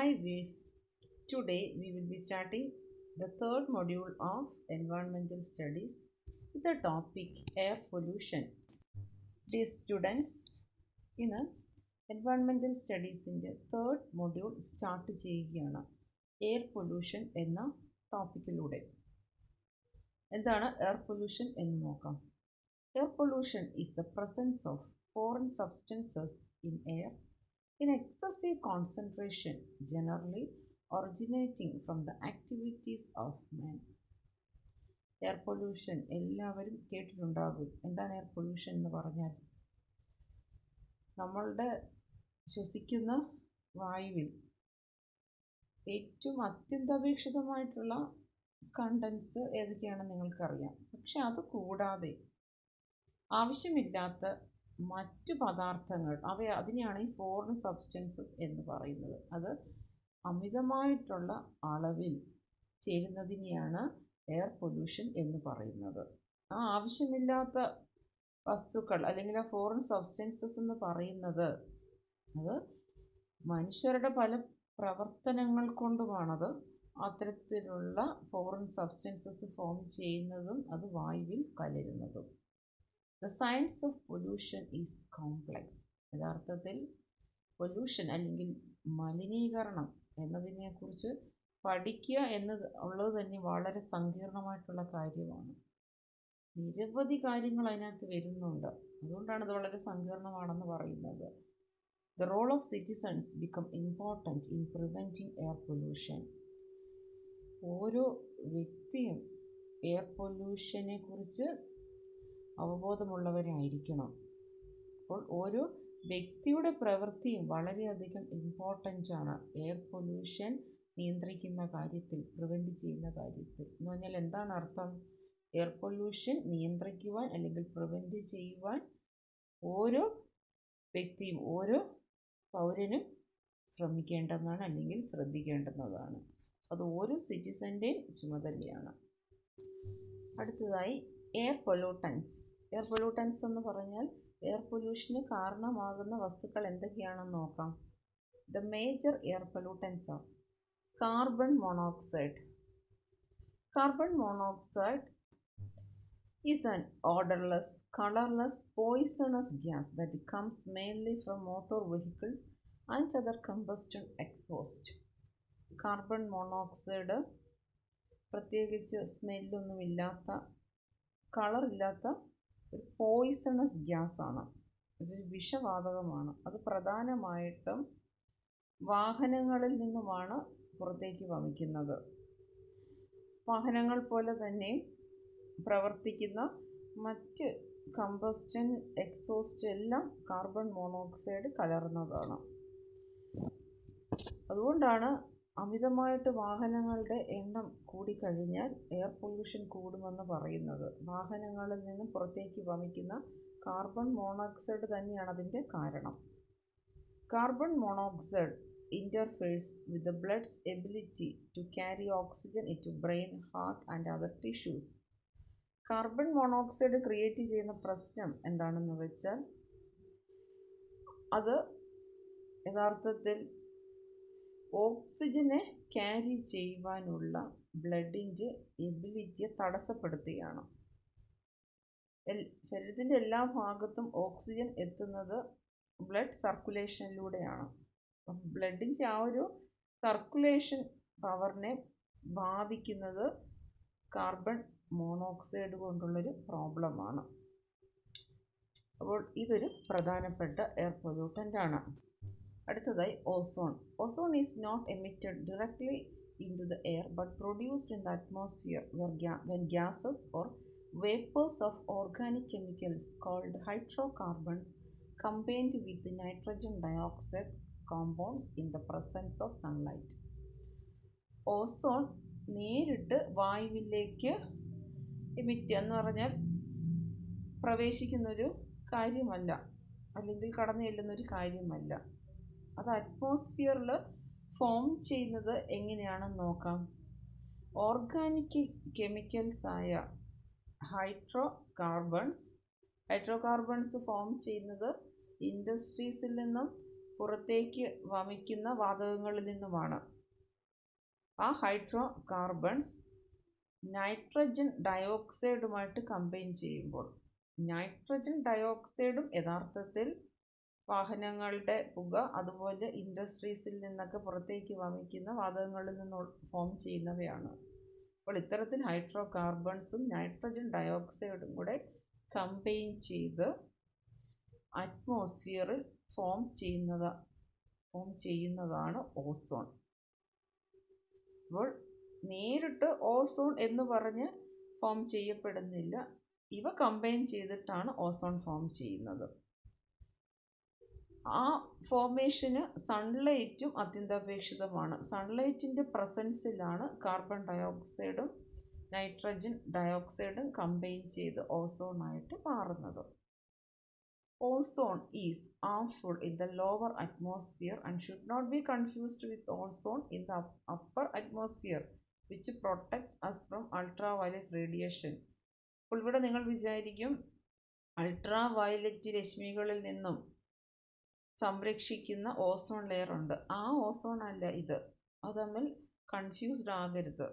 Hi viewers, today we will be starting the third module of environmental studies with the topic air pollution. Dear students, ഇന്ന് environmental studiesന്റെ third module start ചെയ്യുകയാണ്. Air pollution എന്ന ടോപ്പിക്കിലൂടെ. എന്താണ് air pollution എന്ന് നോക്കാം. Air pollution is the presence of foreign substances in air in excessive concentration, generally originating from the activities of man. Air pollution എല്ലാവരും കേട്ടിട്ടുണ്ടാകും. എന്താണ് air pollution എന്ന് പറഞ്ഞാൽ? നമ്മളുടെ ശ്വസിക്കുന്ന വായുവിൽ ഏറ്റവും അത്യന്താപേക്ഷിതമായിട്ടുള്ള കണ്ടൻസ് ഏതൊക്കെയാണെന്ന് നിങ്ങൾക്കറിയാം. പക്ഷെ അത് കൂടാതെ ആവശ്യമില്ലാത്ത മറ്റു പദാർത്ഥങ്ങൾ അതിനെയാണ് ഈ ഫോറിൻ സബ്സ്റ്റൻസസ് എന്ന് പറയുന്നത്. അത് അമിതമായിട്ടുള്ള അളവിൽ ചേരുന്നതിനെയാണ് എയർ പൊല്യൂഷൻ എന്ന് പറയുന്നത്. ആ ആവശ്യമില്ലാത്ത വസ്തുക്കൾ അല്ലെങ്കിൽ ആ ഫോറിൻ സബ്സ്റ്റൻസസ് എന്ന് പറയുന്നത് അത് മനുഷ്യരുടെ പല പ്രവർത്തനങ്ങൾ കൊണ്ടുമാണത് അത്തരത്തിലുള്ള ഫോറിൻ സബ്സ്റ്റൻസസ് ഫോം ചെയ്യുന്നതും അത് വായുവിൽ കലരുന്നതും. The science of pollution is complex. യഥാർത്ഥത്തിൽ പൊല്യൂഷൻ അല്ലെങ്കിൽ മലിനീകരണം എന്നതിനെക്കുറിച്ച് പഠിക്കുക ഉള്ളത് തന്നെ വളരെ സങ്കീർണമായിട്ടുള്ള കാര്യമാണ്. നിരവധി കാര്യങ്ങൾ അതിനകത്ത് വരുന്നുണ്ട്. അതുകൊണ്ടാണ് ഇത് വളരെ സങ്കീർണമാണെന്ന് പറയുന്നത്. The role of citizens become important in preventing air pollution. ഓരോ വ്യക്തിയും എയർ പൊല്യൂഷനെ കുറിച്ച് അവബോധമുള്ളവരായിരിക്കണം. അപ്പോൾ ഓരോ വ്യക്തിയുടെ പ്രവൃത്തിയും വളരെയധികം ഇമ്പോർട്ടൻ്റ് ആണ് എയർ പൊല്യൂഷൻ നിയന്ത്രിക്കുന്ന കാര്യത്തിൽ, പ്രിവെൻറ്റ് ചെയ്യുന്ന കാര്യത്തിൽ. എന്ന് പറഞ്ഞാൽ എന്താണ് അർത്ഥം? എയർ പൊല്യൂഷൻ നിയന്ത്രിക്കുവാൻ അല്ലെങ്കിൽ പ്രിവെൻറ്റ് ചെയ്യുവാൻ ഓരോ വ്യക്തിയും ഓരോ പൗരനും ശ്രമിക്കേണ്ടതാണ് അല്ലെങ്കിൽ ശ്രദ്ധിക്കേണ്ടുന്നതാണ്. അത് ഓരോ സിറ്റിസൻ്റെയും ചുമതലയാണ്. അടുത്തതായി എയർ പൊല്യൂട്ടൻസ്. എയർ പൊല്യൂട്ടൻസ് എന്ന് പറഞ്ഞാൽ എയർ പൊല്യൂഷന് കാരണമാകുന്ന വസ്തുക്കൾ എന്തൊക്കെയാണെന്ന് നോക്കാം. The major air pollutants are carbon monoxide. Carbon monoxide is an odourless, colourless, poisonous gas that comes mainly from motor vehicles and other combustion exhaust. Carbon monoxide പ്രത്യേകിച്ച് സ്മെല്ലൊന്നുമില്ലാത്ത, കളറില്ലാത്ത ഒരു poisonous ഗ്യാസാണ്. ഇതൊരു വിഷവാതകമാണ്. അത് പ്രധാനമായിട്ടും വാഹനങ്ങളിൽ നിന്നുമാണ് പുറത്തേക്ക് വമിക്കുന്നത്. വാഹനങ്ങൾ പോലെ തന്നെ പ്രവർത്തിക്കുന്ന മറ്റ് കമ്പസ്റ്റൻ എക്സോസ്റ്റ് എല്ലാം കാർബൺ മോണോക്സൈഡ് കലർന്നതാണ്. അതുകൊണ്ടാണ് അമിതമായിട്ട് വാഹനങ്ങളുടെ എണ്ണം കൂടിക്കഴിഞ്ഞാൽ എയർ പൊല്യൂഷൻ കൂടുമെന്ന് പറയുന്നത്. വാഹനങ്ങളിൽ നിന്ന് പുറത്തേക്ക് വമിക്കുന്ന കാർബൺ മോണോക്സൈഡ് തന്നെയാണ് അതിൻ്റെ കാരണം. Carbon monoxide interferes with the blood's ability to carry oxygen into brain, heart and other tissues. Carbon monoxide create ചെയ്യുന്ന പ്രശ്നം എന്താണെന്ന് വെച്ചാൽ അത് യഥാർത്ഥത്തിൽ ഓക്സിജനെ ക്യാരി ചെയ്യുവാനുള്ള ബ്ലഡിൻ്റെ എബിലിറ്റിയെ തടസ്സപ്പെടുത്തുകയാണ്. ശരീരത്തിൻ്റെ എല്ലാ ഭാഗത്തും ഓക്സിജൻ എത്തുന്നത് ബ്ലഡ് സർക്കുലേഷനിലൂടെയാണ്. ബ്ലഡിൻ്റെ ആ ഒരു സർക്കുലേഷൻ പവറിനെ ബാധിക്കുന്നത് കാർബൺ മോണോക്സൈഡ് കൊണ്ടുള്ളൊരു പ്രോബ്ലമാണ്. അപ്പോൾ ഇതൊരു പ്രധാനപ്പെട്ട എയർ പൊല്യൂട്ടൻ്റ് ആണ്. അടുത്തതായി ozone. Ozone is not emitted directly into the air but produced in the atmosphere when gases or vapors of organic chemicals called hydrocarbons combined with the nitrogen dioxide compounds in the presence of sunlight. Ozone നേരിട്ട് വായുവിലേക്ക് emit എന്ന് പറഞ്ഞാൽ പ്രവേശിക്കുന്നൊരു കാര്യമല്ല, അല്ലെങ്കിൽ കടന്നു ചെല്ലുന്നൊരു കാര്യമല്ല. അത് അറ്റ്മോസ്ഫിയറിൽ form ചെയ്യുന്നത് എങ്ങനെയാണെന്ന് നോക്കാം. ഓർഗാനിക് കെമിക്കൽസായ ഹൈഡ്രോകാർബൺസ് ഫോം ചെയ്യുന്നത് ഇൻഡസ്ട്രീസിൽ നിന്നും പുറത്തേക്ക് വമിക്കുന്ന വാതകങ്ങളിൽ നിന്നുമാണ്. ആ ഹൈഡ്രോ കാർബൺസ് നൈട്രജൻ ഡയോക്സൈഡുമായിട്ട് കമ്പൈൻ ചെയ്യുമ്പോൾ, നൈട്രജൻ ഡയോക്സൈഡും യഥാർത്ഥത്തിൽ വാഹനങ്ങളുടെ പുക, അതുപോലെ ഇൻഡസ്ട്രീസിൽ നിന്നൊക്കെ പുറത്തേക്ക് വമിക്കുന്ന വാതകങ്ങളിൽ നിന്ന് ഫോം ചെയ്യുന്നവയാണ്. അപ്പോൾ ഇത്തരത്തിൽ ഹൈഡ്രോ കാർബൺസും നൈട്രജൻ ഡയോക്സൈഡും കൂടെ കമ്പൈൻ ചെയ്ത് അറ്റ്മോസ്ഫിയറിൽ ഫോം ചെയ്യുന്നതാണ് ഓസോൺ. അപ്പോൾ നേരിട്ട് ഓസോൺ എന്ന് പറഞ്ഞ് ഫോം ചെയ്യപ്പെടുന്നില്ല, ഇവ കമ്പൈൻ ചെയ്തിട്ടാണ് ഓസോൺ ഫോം ചെയ്യുന്നത്. ആ ഫോർമേഷന് സൺലൈറ്റും അത്യന്താപേക്ഷിതമാണ്. സൺലൈറ്റിൻ്റെ പ്രസൻസിലാണ് കാർബൺ ഡയോക്സൈഡും നൈട്രജൻ ഡയോക്സൈഡും കമ്പൈൻ ചെയ്ത് ഓസോണായിട്ട് മാറുന്നത്. Ozone is harmful in the lower atmosphere and should not be confused with ozone in the upper atmosphere, which protects us from ultraviolet radiation. അപ്പോൾ ഇവിടെ നിങ്ങൾ വിചാരിക്കും അൾട്രാ വയലറ്റ് രശ്മികളിൽ നിന്നും സംരക്ഷിക്കുന്ന ഓസോൺ ലെയർ ഉണ്ട്. ആ ഓസോൺ അല്ല ഇത്, അത് തമ്മിൽ കൺഫ്യൂസ്ഡ് ആകരുത്.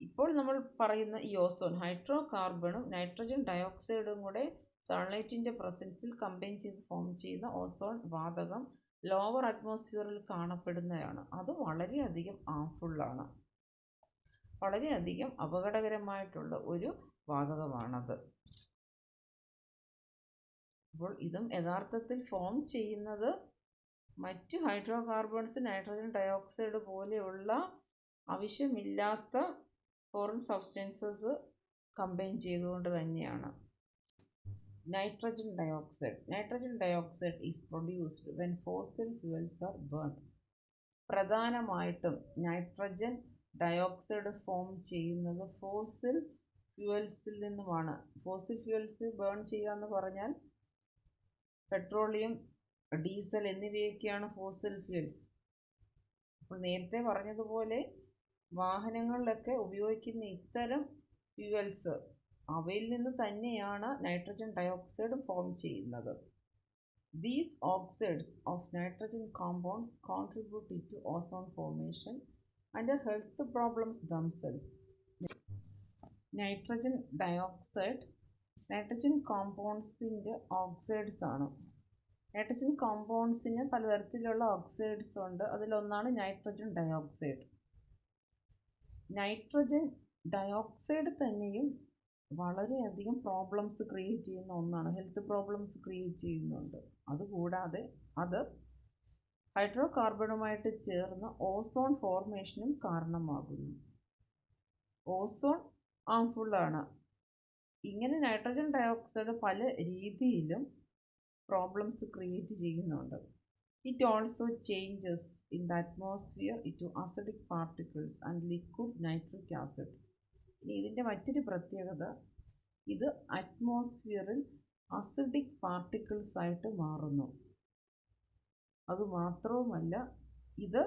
ഇപ്പോൾ നമ്മൾ പറയുന്ന ഈ ഓസോൺ ഹൈഡ്രോ കാർബണും നൈട്രജൻ ഡയോക്സൈഡും കൂടെ സൺലൈറ്റിൻ്റെ പ്രസൻസിൽ കമ്പൈൻ ചെയ്ത് ഫോം ചെയ്യുന്ന ഓസോൺ വാതകം ലോവർ അറ്റ്മോസ്ഫിയറിൽ കാണപ്പെടുന്നതാണ്. അത് വളരെയധികം ഹാർംഫുള്ളാണ്, വളരെയധികം അപകടകരമായിട്ടുള്ള ഒരു വാതകമാണത്. അപ്പോൾ ഇതും യഥാർത്ഥത്തിൽ ഫോം ചെയ്യുന്നത് മറ്റ് ഹൈഡ്രോ കാർബൺസ്, നൈട്രജൻ ഡയോക്സൈഡ് പോലെയുള്ള ആവശ്യമില്ലാത്ത ഫോറിൻ സബ്സ്റ്റൻസസ് കമ്പൈൻ ചെയ്തുകൊണ്ട് തന്നെയാണ്. Nitrogen dioxide is produced when fossil fuels are burned. പ്രധാനമായിട്ടും നൈട്രജൻ ഡയോക്സൈഡ് ഫോം ചെയ്യുന്നത് ഫോസിൽ ഫ്യൂവൽസിൽ നിന്നുമാണ്. ഫോസിൽ ഫ്യൂവൽസ് ബേൺ ചെയ്യുക എന്ന് പറഞ്ഞാൽ പെട്രോളിയം, ഡീസൽ എന്നിവയൊക്കെയാണ് ഫോസിൽ ഫ്യൂവൽസ്. അപ്പോൾ നേരത്തെ പറഞ്ഞതുപോലെ വാഹനങ്ങളിലൊക്കെ ഉപയോഗിക്കുന്ന ഇത്തരം ഫ്യൂവൽസ്, അവയിൽ നിന്ന് തന്നെയാണ് നൈട്രജൻ ഡയോക്സൈഡ് ഫോം ചെയ്യുന്നത്. These oxides of nitrogen compounds contribute to ozone formation and the health problems themselves. Nitrogen dioxide nitrogen കോമ്പൗണ്ട്സിൻ്റെ ഓക്സൈഡ്സ് ആണ്. നൈട്രജൻ കോമ്പൗണ്ട്സിന് പലതരത്തിലുള്ള ഓക്സൈഡ്സ് ഉണ്ട്. അതിലൊന്നാണ് നൈട്രജൻ ഡയോക്സൈഡ്. നൈട്രജൻ ഡയോക്സൈഡ് തന്നെയും വളരെയധികം പ്രോബ്ലംസ് ക്രിയേറ്റ് ചെയ്യുന്ന ഒന്നാണ്, ഹെൽത്ത് പ്രോബ്ലംസ് ക്രിയേറ്റ് ചെയ്യുന്നുണ്ട്. അതുകൂടാതെ അത് ഹൈഡ്രോ കാർബണുമായിട്ട് ചേർന്ന് ഓസോൺ ഫോർമേഷനും കാരണമാകുന്നു. ഓസോൺ ഹാർംഫുള്ളാണ്. ഇങ്ങനെ നൈട്രജൻ ഡയോക്സൈഡ് പല രീതിയിലും പ്രോബ്ലംസ് ക്രിയേറ്റ് ചെയ്യുന്നുണ്ട്. It also changes in the atmosphere to acidic particles and liquid nitric acid. ഇനി ഇതിൻ്റെ മറ്റൊരു പ്രത്യേകത, ഇത് അറ്റ്മോസ്ഫിയറിൽ അസിഡിക് പാർട്ടിക്കിൾസ് ആയിട്ട് മാറുന്നു. അതുമാത്രവുമല്ല, ഇത്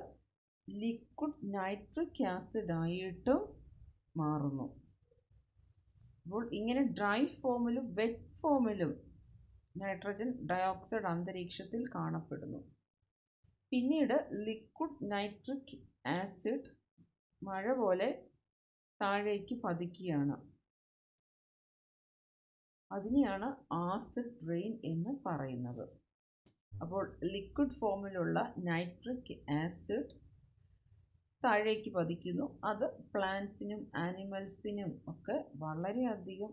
ലിക്വിഡ് നൈട്രിക് ആസിഡ് ആയിട്ടും മാറുന്നു. അപ്പോൾ ഇങ്ങനെ ഡ്രൈ ഫോമിലും വെറ്റ് ഫോമിലും നൈട്രജൻ ഡയോക്സൈഡ് അന്തരീക്ഷത്തിൽ കാണപ്പെടുന്നു. പിന്നീട് ലിക്വിഡ് നൈട്രിക് ആസിഡ് മഴ പോലെ താഴേക്ക് പതിക്കുകയാണ്. അതിനെയാണ് ആസിഡ് റെയിൻ എന്ന് പറയുന്നത്. അപ്പോൾ ലിക്വിഡ് ഫോമിലുള്ള നൈട്രിക് ആസിഡ് താഴേക്ക് പതിക്കുന്നു. അത് പ്ലാന്റ്സിനും ആനിമൽസിനും ഒക്കെ വളരെയധികം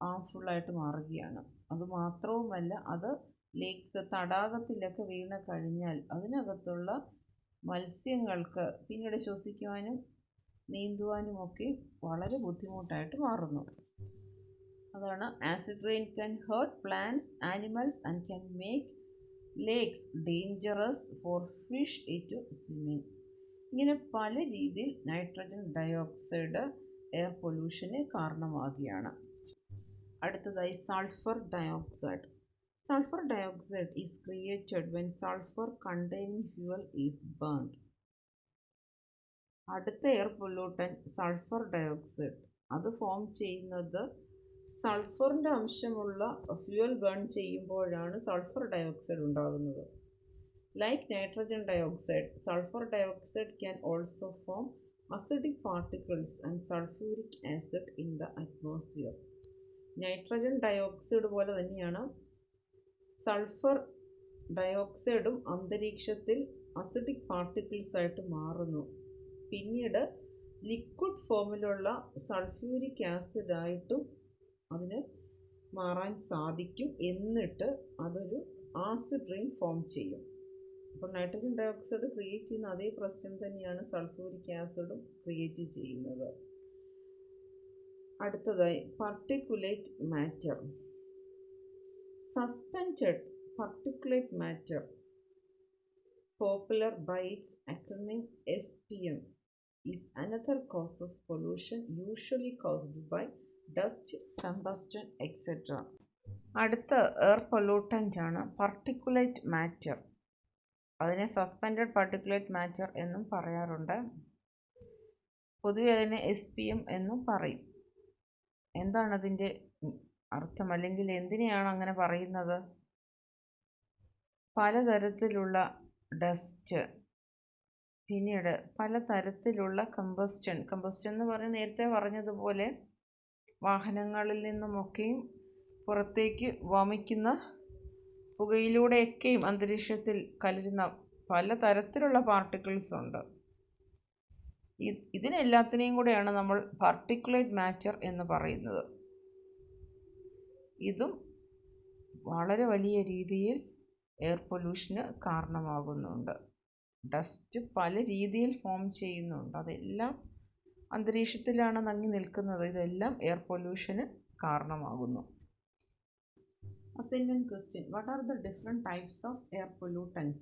ഹാർംഫുള്ളായിട്ട് മാറുകയാണ്. അതുമാത്രവുമല്ല, അത് ലേക്സ്, തടാകത്തിലൊക്കെ വീണ് കഴിഞ്ഞാൽ അതിനകത്തുള്ള മത്സ്യങ്ങൾക്ക് പിന്നീട് ശ്വസിക്കുവാനും നീന്തുവാനുമൊക്കെ വളരെ ബുദ്ധിമുട്ടായിട്ട് മാറുന്നു. അതാണ് acid rain can hurt plants, animals and can make lakes dangerous for fish to swimming. ഇങ്ങനെ പല രീതിയിൽ നൈട്രജൻ ഡയോക്സൈഡ് എയർ പൊല്യൂഷന് കാരണമാകുകയാണ്. അടുത്തതായി sulphur dioxide. Sulphur dioxide is created when sulphur containing fuel is burned. അടുത്ത എയർ പൊല്യൂട്ടൻ സൾഫർ ഡയോക്സൈഡ്. അത് form ചെയ്യുന്നത് സൾഫറിൻ്റെ അംശമുള്ള ഫ്യൂവൽ ബേൺ ചെയ്യുമ്പോഴാണ് സൾഫർ ഡയോക്സൈഡ് ഉണ്ടാകുന്നത്. Like nitrogen dioxide, sulfur dioxide can also form acidic particles and sulfuric acid in the atmosphere. Nitrogen dioxide പോലെ തന്നെയാണ് sulphur ഡയോക്സൈഡും അന്തരീക്ഷത്തിൽ അസിഡിക് പാർട്ടിക്കിൾസ് ആയിട്ട് മാറുന്നു. പിന്നീട് ലിക്വിഡ് ഫോമിലുള്ള സൾഫ്യൂരിക് ആസിഡായിട്ടും അതിന് മാറാൻ സാധിക്കും. എന്നിട്ട് അതൊരു ആസിഡ് റെയിൻ ഫോം ചെയ്യും. അപ്പോൾ നൈട്രജൻ ഡയോക്സൈഡ് ക്രിയേറ്റ് ചെയ്യുന്ന അതേ പ്രശ്നം തന്നെയാണ് സൾഫ്യൂരിക് ആസിഡും ക്രിയേറ്റ് ചെയ്യുന്നത്. അടുത്തതായി particulate matter. Suspended particulate matter, popular by its acronym SPM, is another cause of pollution usually caused by dust, combustion, etc. അടുത്ത എയർ പൊല്യൂട്ടൻ്റ് ആണ് particulate matter. അതിനെ സസ്പെൻഡഡ് പാർട്ടിക്കുലേറ്റ് മാറ്റർ എന്നും പറയാറുണ്ട്. പൊതുവെ അതിനെ SPM എന്നും പറയും. എന്താണ് അതിൻ്റെ അർത്ഥം, അല്ലെങ്കിൽ എന്തിനെയാണ് അങ്ങനെ പറയുന്നത്? പലതരത്തിലുള്ള ഡസ്റ്റ്, പിന്നീട് പലതരത്തിലുള്ള കമ്പസ്റ്റൻ എന്ന് പറഞ്ഞ് നേരത്തെ പറഞ്ഞതുപോലെ വാഹനങ്ങളിൽ നിന്നുമൊക്കെയും പുറത്തേക്ക് വമിക്കുന്ന പുകയിലൂടെയൊക്കെയും അന്തരീക്ഷത്തിൽ കലരുന്ന പലതരത്തിലുള്ള പാർട്ടിക്കിൾസ് ഉണ്ട്. ഇതിനെല്ലാത്തിനെയും കൂടെയാണ് നമ്മൾ പാർട്ടിക്കുലേറ്റ് മാറ്റർ എന്ന് പറയുന്നത്. ഇതും വളരെ വലിയ രീതിയിൽ എയർ പൊല്യൂഷന് കാരണമാകുന്നുണ്ട്. ഡസ്റ്റ് പല രീതിയിൽ ഫോം ചെയ്യുന്നുണ്ട്. അതെല്ലാം അന്തരീക്ഷത്തിലാണ് തങ്ങി നിൽക്കുന്നത്. ഇതെല്ലാം എയർ പൊല്യൂഷന് കാരണമാകുന്നു. Assignment question: What are the different types of air pollutants?